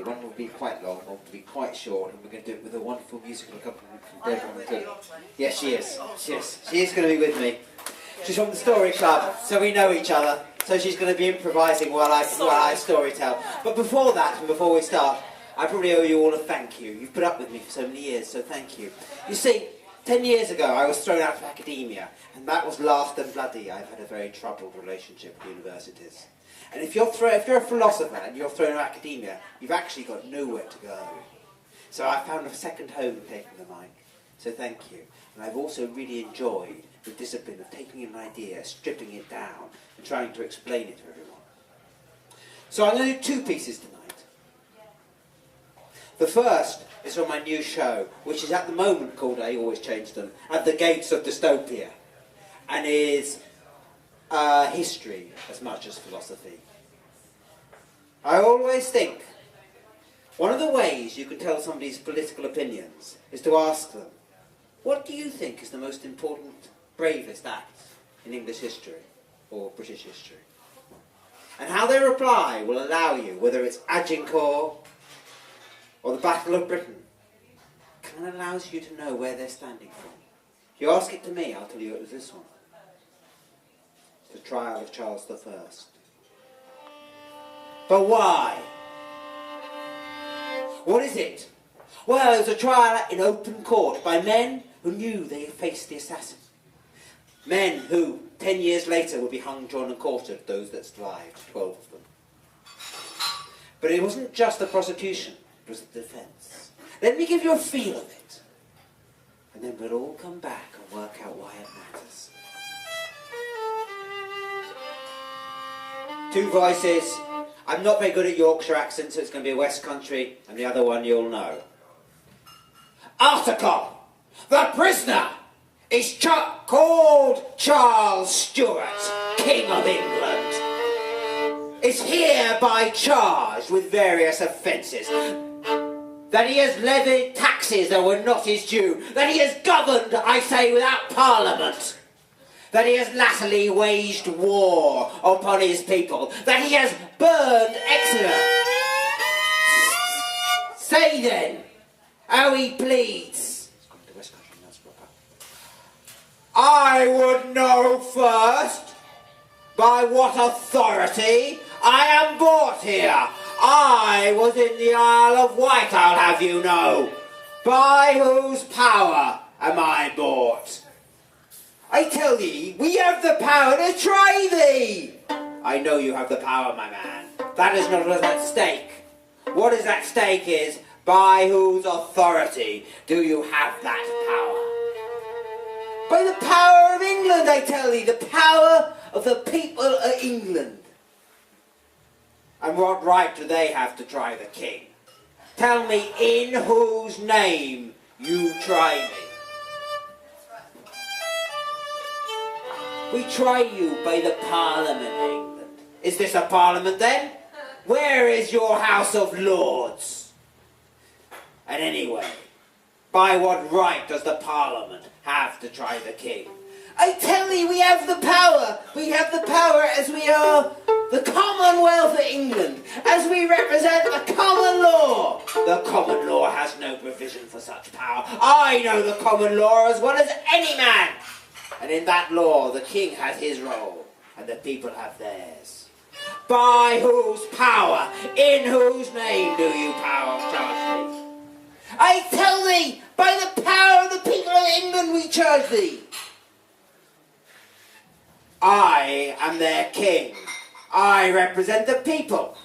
One will be quite long, one will be quite short, and we're going to do it with a wonderful musical accompaniment from Deborah too. Yes, she is. She is going to be with me. She's from the Story Club, so we know each other. So she's going to be improvising while I story tell. But before that, and before we start, I probably owe you all a thank you. You've put up with me for so many years, so thank you. You see, 10 years ago I was thrown out of academia, and that was last and bloody. I've had a very troubled relationship with universities. And if you're a philosopher and you're thrown out of academia, you've actually got nowhere to go. So I found a second home taking the mic. So thank you. And I've also really enjoyed the discipline of taking an idea, stripping it down, and trying to explain it to everyone. So I'm going to do 2 pieces tonight. The first is from my new show, which is at the moment called, I always change them, At the Gates of Dystopia, and is history as much as philosophy. I always think one of the ways you can tell somebody's political opinions is to ask them, what do you think is the most important, bravest act in English history or British history? And how they reply will allow you, whether it's Agincourt or the Battle of Britain, kind of allows you to know where they're standing from. If you ask it to me, I'll tell you it was this one. The trial of Charles I. But why? What is it? Well, it was a trial in open court by men who knew they had faced the assassin. Men who, 10 years later, would be hung, drawn and quartered, those that survived, 12 of them. But it wasn't just the prosecution, it was the defence. Let me give you a feel of it. And then we'll all come back and work out why it matters. 2 voices. I'm not very good at Yorkshire accent, so it's going to be a West Country, and the other one you'll know. Article. The prisoner is called Charles Stuart, King of England. Is hereby charged with various offences. That he has levied taxes that were not his due. That he has governed, I say, without Parliament. That he has latterly waged war upon his people. That he has burned Exeter. Say then, how he pleads. I would know first by what authority I am brought here. I was in the Isle of Wight, I'll have you know. By whose power am I bought? I tell thee, we have the power to try thee. I know you have the power, my man. That is not what's at stake. What is at stake is, by whose authority do you have that power? By the power of England, I tell thee, the power of the people of England. And what right do they have to try the king? Tell me in whose name you try me. We try you by the Parliament, England. Is this a Parliament then? Where is your House of Lords? And anyway, by what right does the Parliament have to try the king? I tell thee, we have the power. We have the power as we are the Commonwealth of England, as we represent the common law. The common law has no provision for such power. I know the common law as well as any man. And in that law, the king has his role, and the people have theirs. By whose power, in whose name do you charge me? I tell thee, by the power of the people of England we charge thee. I am their king. I represent the people.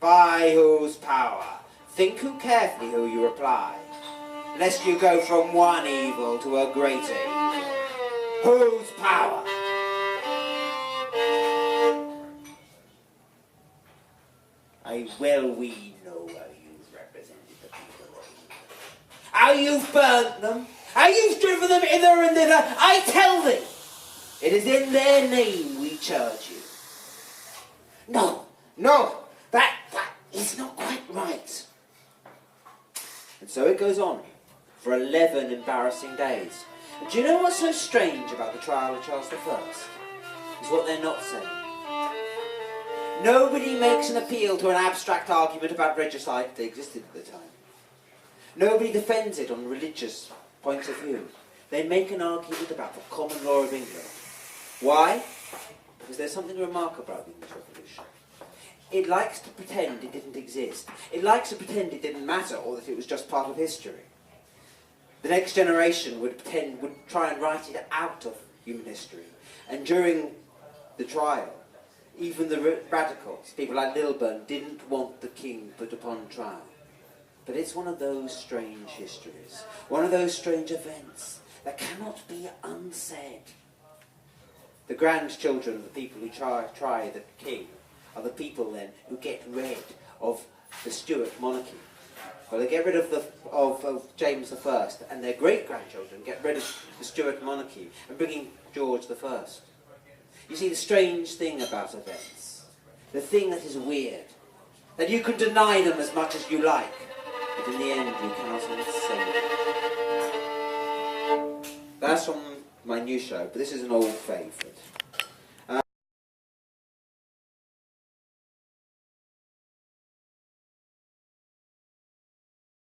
By whose power? Think carefully who you reply, lest you go from one evil to a greater evil. Whose power? We know how you've represented the people of England. How you've burnt them, how you've driven them hither and thither. I tell thee, it is in their name we charge you. No, that is not quite right. And so it goes on for 11 embarrassing days. And do you know what's so strange about the trial of Charles I? Is what they're not saying. Nobody makes an appeal to an abstract argument about regicide that existed at the time. Nobody defends it on religious points of view. They make an argument about the common law of England. Why? Because there's something remarkable about the English Revolution. It likes to pretend it didn't exist. It likes to pretend it didn't matter, or that it was just part of history. The next generation would try and write it out of human history. And during the trial, even the radicals, people like Lilburne, didn't want the king put upon trial. But it's one of those strange histories, one of those strange events that cannot be unsaid. The grandchildren of the people who try the king are the people then who get rid of the Stuart monarchy. Well, they get rid of James I, and their great-grandchildren get rid of the Stuart monarchy and bring in George I. You see, the strange thing about events, the thing that is weird, that you can deny them as much as you like, but in the end you cannot unsay them. That's from my new show, but this is an old favourite.